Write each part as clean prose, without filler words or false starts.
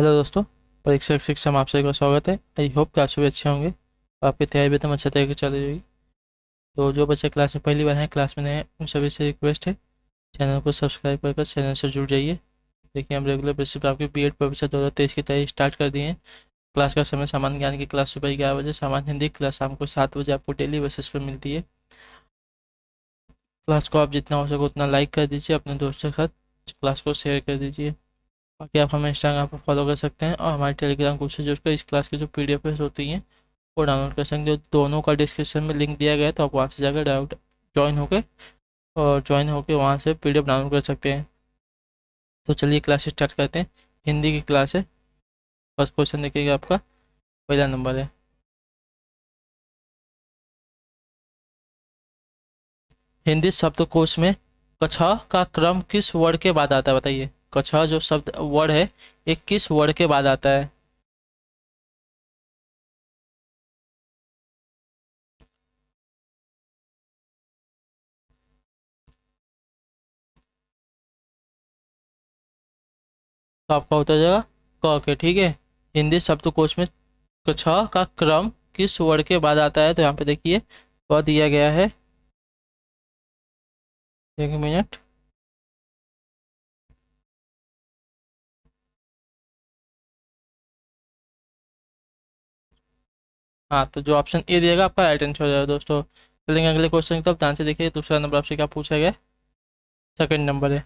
Hello दोस्तों। परीक्षा शिक्षा में आप सभी का स्वागत है। आई होप कि आप सभी अच्छे होंगे। आपकी तैयारी भी एकदम अच्छे तरीके से चल रही होगी। तो जो बच्चे क्लास में पहली बार हैं, क्लास में नए हैं, उन सभी से रिक्वेस्ट है, चैनल को सब्सक्राइब कर चैनल से जुड़ जाइए। देखिए, हम रेगुलर बेसिस पर आपकी बीएड परीक्षा 2023 की तैयारी स्टार्ट कर दी है। क्लास का समय सामान्य ज्ञान की क्लास सुबह 11 बजे, सामान्य हिंदी क्लास शाम को 7 बजे आपको डेली बेसिस पर मिलती है। क्लास को आप जितना हो सके उतना लाइक कर दीजिए, अपने दोस्तों के साथ क्लास को शेयर कर दीजिए। बाकी आप हमें इंस्टाग्राम पर फॉलो कर सकते हैं और हमारे टेलीग्राम ग्रुप से जुड़कर इस क्लास की जो पीडीएफ होती हैं वो डाउनलोड कर सकते हो। दोनों का डिस्क्रिप्शन में लिंक दिया गया है, तो आप वहाँ से जाकर डाउट ज्वाइन होके वहाँ से पीडीएफ डाउनलोड कर सकते हैं। तो चलिए क्लास स्टार्ट करते हैं। हिंदी की क्लास है। फर्स्ट क्वेश्चन देखिएगा, आपका पहला नंबर है। हिंदी शब्दकोश में कछा का क्रम किस वर्ड के बाद आता है, बताइए। कछा जो शब्द वर्ड है, ये किस वर्ड के बाद आता है। तो आपका होता जाएगा क के, ठीक है। हिंदी शब्दकोश में कछा का क्रम किस वर्ड के बाद आता है, तो यहाँ पे देखिए क दिया गया है। एक मिनट। हाँ, तो जो ऑप्शन ए दिएगा आपका राइट आंसर हो जाएगा दोस्तों। चलेंगे अगले क्वेश्चन की तरफ, ध्यान से देखिए। दूसरा नंबर आपसे क्या पूछा गया है। सेकंड नंबर है।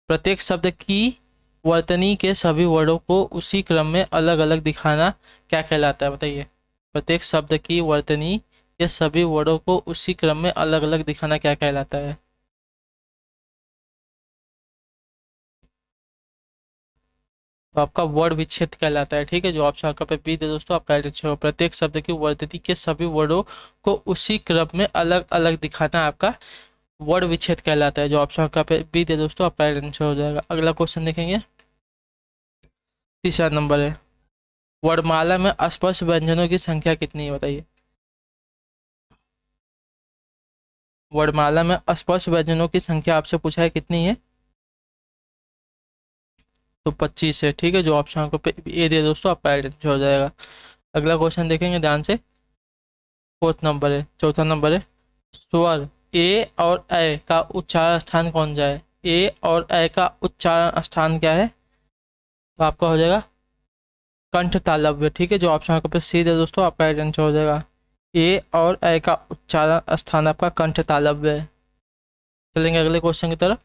प्रत्येक शब्द की वर्तनी के सभी वर्डों को उसी क्रम में अलग अलग दिखाना क्या कहलाता है, बताइए। प्रत्येक शब्द की वर्तनी के सभी वर्डों को उसी क्रम में अलग अलग दिखाना क्या कहलाता है। तो आपका वर्ड विच्छेद कहलाता है, ठीक है। जो ऑप्शन आपका पे बी दे दोस्तों, आपका राइट आंसर होगा। प्रत्येक शब्द की वर्तनी के सभी वर्डों को उसी क्रम में अलग अलग दिखाना आपका वर्ड विच्छेद कहलाता है। जो ऑप्शन आपका पे बी दे दोस्तों, आपका राइट आंसर हो जाएगा। अगला क्वेश्चन देखेंगे। तीसरा नंबर है। वर्णमाला में अस्पष्ट व्यंजनों की संख्या कितनी है, बताइए। वर्णमाला में अस्पष्ट व्यंजनों की संख्या आपसे पूछा है, कितनी है। तो 25 है, ठीक है। जो ऑप्शन आपको पे ए दे दोस्तों, आपका राइट आंसर हो जाएगा। अगला क्वेश्चन देखेंगे ध्यान से। फोर्थ नंबर है, चौथा नंबर है। स्वर ए और ए का उच्चारण स्थान कौन सा है। ए और ए का उच्चारण स्थान क्या है, तो आपका हो जाएगा कंठ तालव्य, ठीक है। जो ऑप्शन आपके पास सी है दोस्तों, आपका राइट आंसर हो जाएगा। ए और ए का उच्चारण स्थान आपका कंठ तालव्य है। चलेंगे अगले क्वेश्चन की तरफ,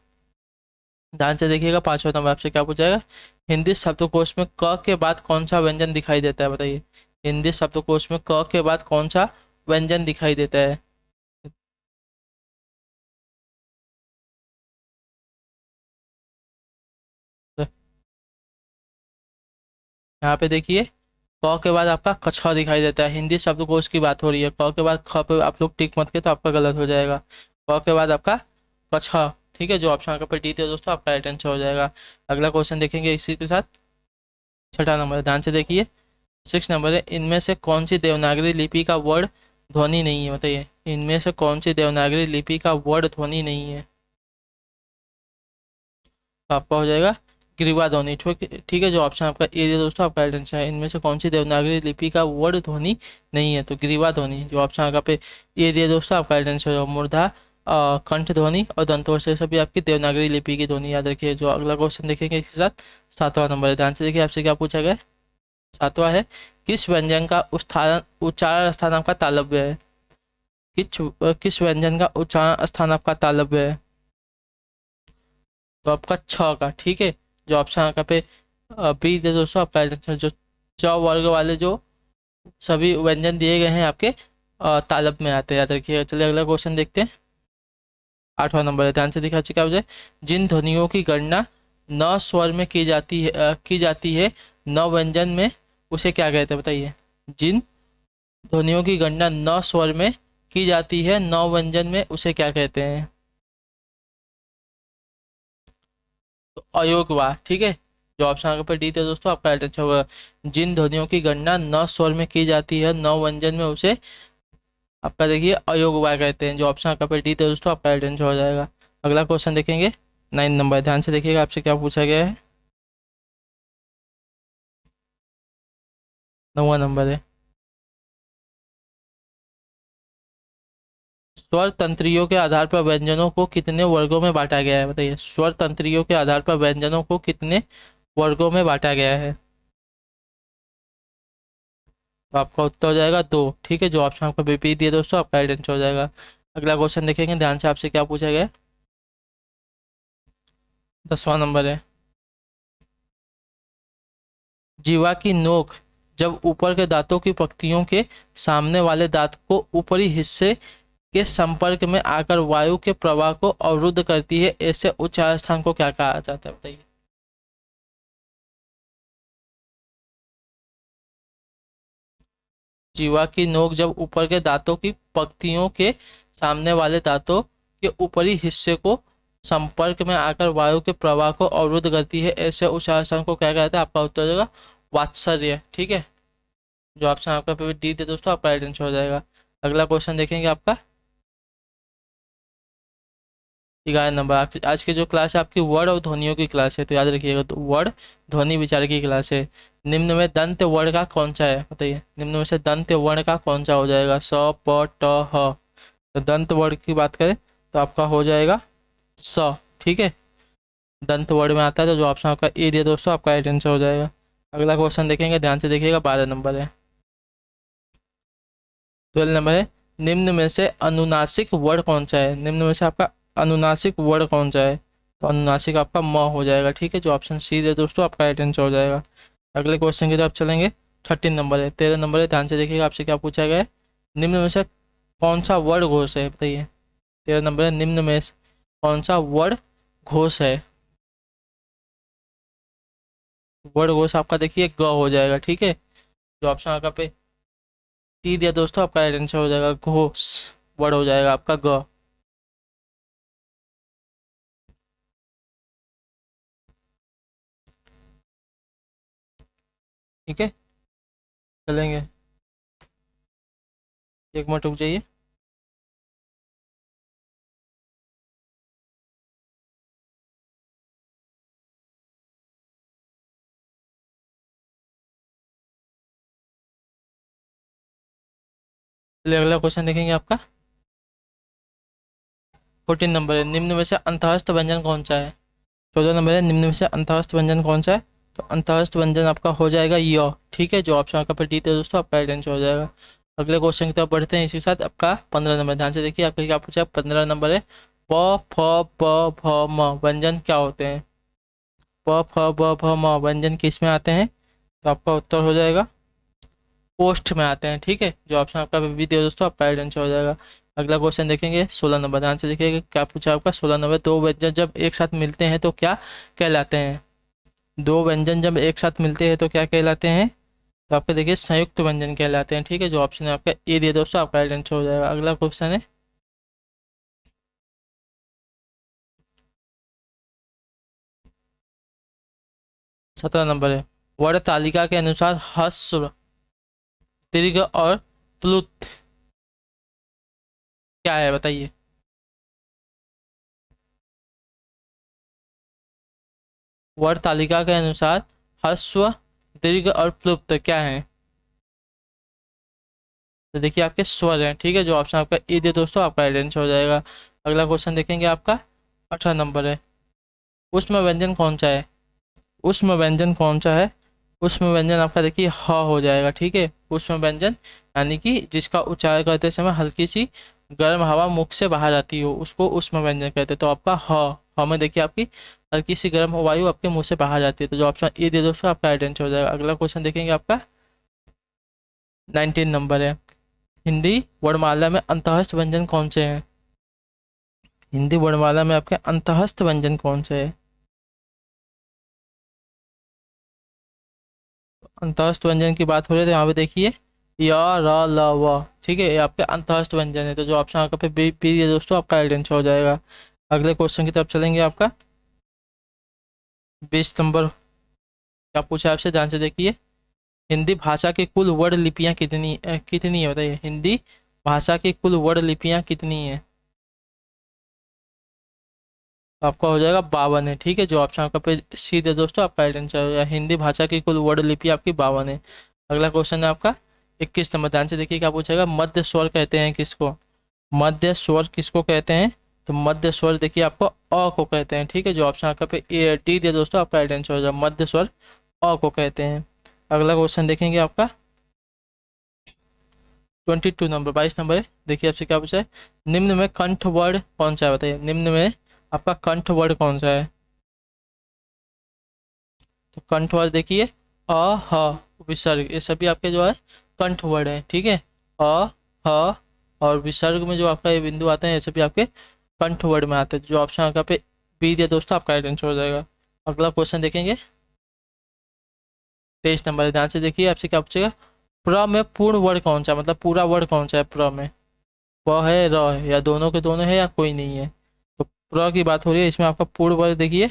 ध्यान से देखिएगा। पांचवा नंबर आपसे क्या पूछा जाएगा। हिंदी शब्दकोश में क के बाद कौन सा व्यंजन दिखाई देता है, बताइए। हिंदी शब्दकोश में क के बाद कौन सा व्यंजन दिखाई देता है। तो यहाँ पे देखिए, क के बाद आपका कछा दिखाई देता है। हिंदी शब्दकोश की बात हो रही है। क के बाद ख पे आप लोग टिक मत के, तो आपका गलत हो जाएगा। क के बाद आपका कछा, ठीक है। जो ऑप्शन आपका पे डी थे दोस्तों, आपका राइट आंसर हो जाएगा। अगला क्वेश्चन देखेंगे इसी के साथ। छठा नंबर, ध्यान से देखिए। सिक्स नंबर है। इनमें से कौन सी देवनागरी लिपि का वर्ड ध्वनि नहीं है, बताइए। इनमें से कौन सी देवनागरी लिपि का वर्ड ध्वनि नहीं है, तो आपका हो जाएगा ग्रीवा ध्वनि, ठीक है। जो ऑप्शन आपका ए है दोस्तों, आपका राइट आंसर है। इनमें से कौन सी देवनागरी लिपि का वर्ड ध्वनि नहीं है, तो ग्रीवा ध्वनि। जो ऑप्शन आपका पे ए दिया दोस्तों, आपका राइट आंसर है। मूर्धा, कंठ ध्वनि और दंतोष से सभी आपकी देवनागरी लिपि की ध्वनि याद रखिए। जो अगला क्वेश्चन देखेंगे इसके साथ, सातवां नंबर है। ध्यान से देखिए, आपसे क्या पूछा गया है। सातवां है। किस व्यंजन का उच्चारण स्थान आपका तालव्य है। किस व्यंजन का उच्चारण स्थान आपका तालव्य है, तो आपका छ का, ठीक है। जो ऑप्शन आपका पे बी दे दोस्तों, आपका right answer। जो च वर्ग वाले जो सभी व्यंजन दिए गए हैं आपके तालब में आते हैं, याद रखिएगा। चलिए अगला क्वेश्चन देखते हैं। आठवां नंबर है, ध्यान से दिखा क्या हो जाए। जिन ध्वनियों की गणना न स्वर में की जाती है न व्यंजन में, उसे क्या कहते हैं, बताइए। जिन ध्वनियों की गणना न स्वर में की जाती है न व्यंजन में, उसे क्या कहते हैं, तो अयोगवा, ठीक है। जो ऑप्शन आपके पर डी थे दोस्तों, आपका राइट आंसर होगा। जिन ध्वनियों की गणना न स्वर में की जाती है न व्यंजन में, उसे आपका देखिए अयोगवा कहते हैं। जो ऑप्शन आपका पर डी थे दोस्तों, आपका राइट आंसर हो जाएगा। अगला क्वेश्चन देखेंगे। 9 नंबर, ध्यान से देखिएगा। आपसे क्या पूछा गया है। 9वां नंबर है। स्वर तंत्रियों के आधार पर व्यंजनों को कितने वर्गों में बांटा गया है, बताइए। स्वर तंत्रियों के आधार पर व्यंजनों को कितने वर्गों में बांटा गया है? तो आपका उत्तर हो जाएगा दो। ठीक है, जो ऑप्शन आपको बीपी दिए दोस्तों, आपका राइट आंसर हो जाएगा। अगला क्वेश्चन देखेंगे ध्यान से, आपसे क्या पूछा गया है। 10वां नंबर है। जीवा की नोक जब ऊपर के दांतों की पंक्तियों के सामने वाले दांत को ऊपरी हिस्से के संपर्क में आकर वायु के प्रवाह को अवरुद्ध करती है, ऐसे उच्च स्थान को क्या कहा जाता है, बताइए। जीवा की नोक जब ऊपर के दांतों की पंक्तियों के सामने वाले दांतों के ऊपरी हिस्से को संपर्क में आकर वायु के प्रवाह को अवरुद्ध करती है, ऐसे उच्च स्थान को क्या कहते हैं? आपका उत्तर हो जाएगा वात्सल्य। ठीक है, जो ऑप्शन आपका पे डी थे दोस्तों, आपका राइट आंसर हो जाएगा। अगला क्वेश्चन देखेंगे आपका 11 नंबर। आज की जो क्लास है आपकी वर्ण और ध्वनियों की क्लास है, तो याद रखिएगा, तो वर्ण ध्वनि विचार की क्लास है। निम्न में दंत वर्ण का कौन सा है, बताइए। निम्न में से दंत वर्ण का कौन सा हो जाएगा? स, प, ट, ह। तो दंत वर्ण की बात करें तो आपका हो जाएगा स। ठीक है, दंत वर्ण में आता है, तो जो ऑप्शन आपका ए दिया दोस्तों, आपका राइट आंसर हो जाएगा। अगला क्वेश्चन देखेंगे, ध्यान से देखिएगा, 12 नंबर है। 12 नंबर है। निम्न में से अनुनासिक वर्ण कौन सा है? निम्न में से आपका अनुनासिक वर्ण कौन सा है? तो अनुनासिक आपका म हो जाएगा। ठीक है, जो ऑप्शन सी है दोस्तों, आपका राइट आंसर हो जाएगा। अगले क्वेश्चन की तरफ चलेंगे। 13 नंबर है। 13 नंबर है, ध्यान से देखिएगा, आपसे क्या पूछा गया है। निम्न में से कौन सा वर्ण घोष है, बताइए। 13 नंबर है, निम्न में से कौन सा वर्ण घोष है? वर्ण घोष आपका देखिए ग हो जाएगा। ठीक है, जो ऑप्शन आपका पे टी दिया दोस्तों, आपका राइट आंसर हो जाएगा घोष। वर्ण हो जाएगा आपका ग। ठीक है, चलेंगे, एक मिनट रुक जाइए। चलिए अगला क्वेश्चन देखेंगे आपका 14 नंबर है। निम्न में से अंतःस्थ व्यंजन कौन सा है? 14 नंबर है। निम्न में से अंतःस्थ व्यंजन कौन सा है? तो अंतःस्थ व्यंजन आपका हो जाएगा य। ठीक है, जो ऑप्शन आपका पर डी थे दोस्तों, आपका राइट आंसर हो जाएगा। अगले क्वेश्चन की तरफ बढ़ते हैं, इसी के साथ आपका 15 नंबर। ध्यान से देखिए, आपका क्या पूछा है। 15 नंबर है। प, फ, ब, भ, म व्यंजन क्या होते हैं? प, फ, ब, भ, म व्यंजन किस में आते हैं? तो आपका उत्तर हो जाएगा पोस्ट में आते हैं। ठीक है, जो ऑप्शन आपका भी दिया दोस्तों, आपका राइट आंसर हो जाएगा। अगला क्वेश्चन देखेंगे 16 नंबर। ध्यान से देखिएगा, क्या पूछा आपका 16 नंबर। दो व्यंजन जब एक साथ मिलते हैं तो क्या कहलाते हैं? दो व्यंजन जब एक साथ मिलते हैं तो क्या कहलाते हैं? तो आपके देखिए संयुक्त व्यंजन कहलाते हैं। ठीक है, जो ऑप्शन है आपका ए दिया दोस्तों, आपका राइट आंसर हो जाएगा। अगला क्वेश्चन है 17 नंबर है। वर्ण तालिका के अनुसार ह्रस्व, दीर्घ और प्लुत क्या है, बताइए। वर्ण तालिका के अनुसार ह्रस्व, दीर्घ और प्लुप्त क्या है? तो देखिए आपके स्वर हैं। ठीक है, जो ऑप्शन आपका ए दे दोस्तों, आपका राइट आंसर हो जाएगा। अगला क्वेश्चन देखेंगे आपका 18 नंबर है। उसमें व्यंजन कौन सा है? उसमें व्यंजन कौन सा है? उसमें व्यंजन आपका देखिए ह हो जाएगा। ठीक है, उसमें व्यंजन यानी कि जिसका उच्चारण करते समय हल्की सी गर्म हवा मुख से बाहर आती हो, उसको उसमें व्यंजन कहते हैं। तो आपका ह में देखिए आपकी हल्की सी गर्म वायु आपके मुंह से बाहर जाती है, तो जो ऑप्शन ए दे दोस्तों, आपका राइट आंसर हो जाएगा। अगला क्वेश्चन देखेंगे आपका 19 नंबर है। हिंदी वर्णमाला में अंतःस्थ व्यंजन कौन से हैं? हिंदी वर्णमाला में आपके अंतःस्थ व्यंजन कौन से हैं? अंतःस्थ व्यंजन की बात हो रही है तो यहाँ पे देखिए य, र, ल, व। ठीक है, ये आपके अंतःस्थ व्यंजन है, तो जो ऑप्शन आपका पे बी बी है दोस्तों, आपका राइट आंसर हो जाएगा। अगले क्वेश्चन की तरफ चलेंगे आपका 20 नंबर। क्या पूछा है आपसे, ध्यान से देखिए। हिंदी भाषा की कुल वर्ण लिपियाँ कितनी है, बताइए। हिंदी भाषा की कुल वर्ण लिपियाँ कितनी है? तो आपका हो जाएगा 52 है। ठीक है, जो ऑप्शन आपका पे सी दे दोस्तों, आपका राइट आंसर हो जाएगा। हिंदी भाषा की कुल वर्ण लिपि आपकी 52 है। अगला क्वेश्चन है आपका 21 नंबर, ध्यान से देखिए क्या पूछेगा। मध्य स्वर कहते हैं किसको? मध्य स्वर किसको कहते हैं? तो मध्य स्वर देखिए आपको अ को कहते हैं, ठीक है। जो ऑप्शन आपका पे ए डी दिया दोस्तों, आपका राइट आंसर हो जाएगा। मध्य स्वर अ को कहते हैं। अगला क्वेश्चन देखेंगे आपका 22 नंबर, 22 नंबर है। देखिए आपसे क्या पूछा है। निम्न में कंठ वर्ड कौन सा है? बताइए, निम्न में आपका कंठ वर्ड कौन सा है? तो कंठ वर्ड देखिए अ ह विसर्ग, ये सभी आपके जो है कंठ वर्ड है, ठीक है। अ ह और विसर्ग में जो आपका ये बिंदु आते हैं, ये सभी आपके कंठ वर्ड में आते हैं। जो ऑप्शन आपका पे बी दिया दोस्तों, आपका राइट आंसर हो जाएगा। अगला क्वेश्चन देखेंगे 23 नंबर है। ध्यान से देखिए आपसे क्या पूछेगा। प्र में पूर्ण वर्ड कौन सा है? मतलब पूरा वर्ड कौन सा है प्र में? प है, र है, या दोनों के दोनों है, या कोई नहीं है? तो प्र की बात हो रही है, इसमें आपका पूर्ण वर्ड देखिए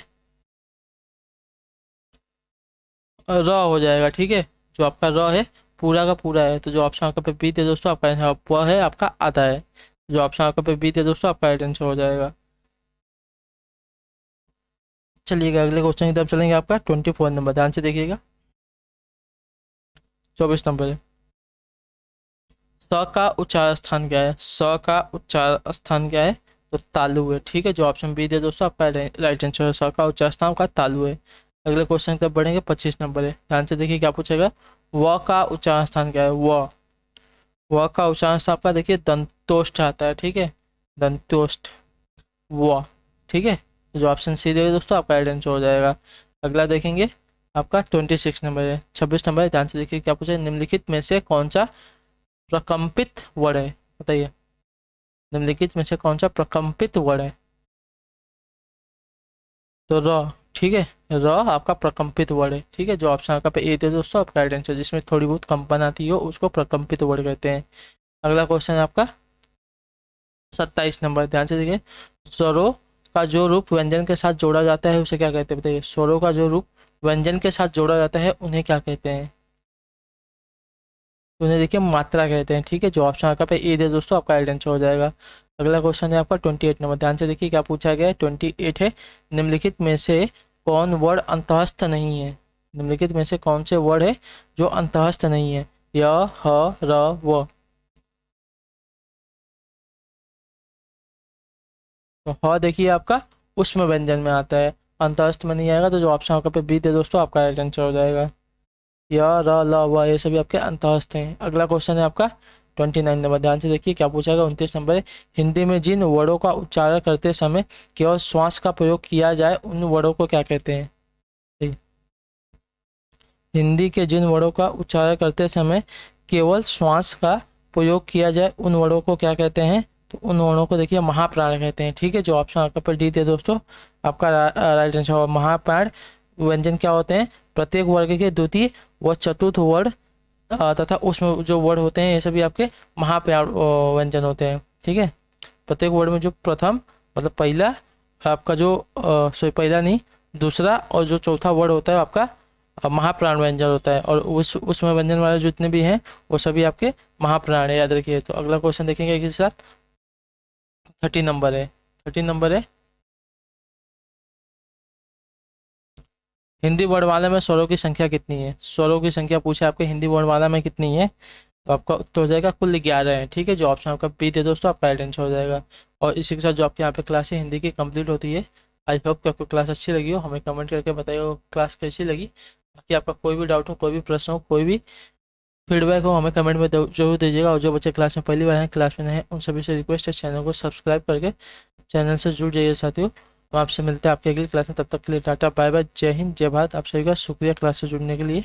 र हो जाएगा, ठीक है। जो आपका र है पूरा का पूरा है। तो जो ऑप्शन आपका पे बी थे दोस्तों, आपका आंसर प है आपका आधा है। जो ऑप्शन आपका पे बी थे दोस्तों, आपका राइट आंसर हो जाएगा। चलिएगा अगले क्वेश्चन की तरफ चलेंगे, आपका 24 नंबर, ध्यान से देखिएगा। 24 नंबर है। स का उच्चार स्थान क्या है? स का उच्चार स्थान क्या है? तो तालु है, ठीक है। जो ऑप्शन बी दे दोस्तों, आपका राइट आंसर है। स का उच्चार स्थान का तालु है। अगले क्वेश्चन की तरफ बढ़ेंगे, 25 नंबर है। ध्यान से देखिए क्या पूछेगा। व का उच्चारण स्थान क्या है? व का उच्चारण स्थान आपका देखिए दंतोष्ठ आता है, ठीक है। दंतोष्ठ व, ठीक है। जो ऑप्शन सी देगा दोस्तों, आपका राइट आंसर हो जाएगा। अगला देखेंगे आपका 26 नंबर है। 26 नंबर है। ध्यान से देखिए क्या पूछा है। निम्नलिखित में से कौन सा प्रकंपित वर्ड है? बताइए, निम्नलिखित में से कौन सा प्रकंपित वर्ड है? तो र, ठीक है। र आपका प्रकंपित वर्ड है, ठीक है। जो ऑप्शन आपका पे ए थे दोस्तों, आपका राइट आंसर। जिसमें थोड़ी बहुत कंपन आती हो उसको प्रकंपित वर्ड कहते हैं। अगला क्वेश्चन है आपका 27 नंबर, ध्यान से देखिए। स्वरों का जो रूप व्यंजन के साथ जोड़ा जाता है उसे क्या कहते हैं? बताइए, स्वरों का जो रूप व्यंजन के साथ जोड़ा जाता है उन्हें क्या कहते हैं? तो उन्हें देखिए मात्रा कहते हैं, ठीक है। जो ऑप्शन आपका पे ए दे दोस्तों, आपका राइट आंसर हो जाएगा। अगला क्वेश्चन है आपका 28 नंबर, ध्यान से देखिए क्या पूछा गया है। 28 है। निम्नलिखित में से कौन वर्ड अंतःस्थ नहीं है? निम्नलिखित में से कौन से वर्ड है जो अंतःस्थ नहीं है? य, ह, र, व। तो ह देखिए आपका उष्म व्यंजन में आता है, अंतःस्थ में नहीं आएगा। तो जो ऑप्शन आपका पे बी दे दोस्तों, आपका राइट आंसर हो जाएगा। य, र, ल, व, ये सभी आपके अंतःस्थ हैं। अगला क्वेश्चन है आपका 29 नंबर, ध्यान से देखिए क्या पूछा गया। 29 नंबर है। हिंदी में जिन वर्डों का उच्चारण करते समय केवल श्वास का प्रयोग किया जाए उन वर्डों को क्या कहते हैं? ठीक। हिंदी के जिन वर्डों का उच्चारण करते समय केवल श्वास का प्रयोग किया जाए उन वर्डों को क्या कहते हैं? तो उन वर्णों को देखिए महाप्राण कहते हैं, ठीक है। जो ऑप्शन आपका पर डी थे दोस्तों, आपका राइट आंसर होगा। महाप्राण व्यंजन क्या होते हैं? प्रत्येक वर्ग के द्वितीय व चतुर्थ वर्ड तथा उसमें जो वर्ड होते हैं ये सभी आपके महाप्राण व्यंजन होते हैं, ठीक है। प्रत्येक वर्ड में जो प्रथम मतलब पहला आपका जो सॉरी पहला नहीं, दूसरा और जो चौथा वर्ड होता है आपका महाप्राण व्यंजन होता है। और उसमें व्यंजन वाले जितने भी हैं वो सभी आपके महाप्राण है, याद रखिए। तो अगला क्वेश्चन देखेंगे एक साथ। 30 नंबर है। 30 नंबर है। हिंदी वर्णमाला में स्वरों की संख्या कितनी है? स्वरों की संख्या पूछे आपके हिंदी वर्णमाला में कितनी है? तो आपका उत्तर हो जाएगा कुल 11 है, ठीक है। जो ऑप्शन आपका बी थे दोस्तों, आपका राइट आंसर हो जाएगा। और इसी के साथ जो आपके यहाँ पे क्लास है हिंदी की कंप्लीट होती है। आई होप कि आपको क्लास अच्छी लगी हो। हमें कमेंट करके बताइए क्लास कैसी लगी। बाकी आपका कोई भी डाउट हो, कोई भी प्रश्न हो, कोई भी फीडबैक हो, हमें कमेंट में जरूर दीजिएगा। और जो बच्चे क्लास में पहली बार हैं, क्लास में नए हैं, उन सभी से रिक्वेस्ट है चैनल को सब्सक्राइब करके चैनल से जुड़ जाइए साथियों। तो आपसे मिलते हैं आपके अगली क्लास में। तब तक के लिए टाटा बाय बाय, जय हिंद, जय भारत। आप सभी का शुक्रिया क्लास से जुड़ने के लिए।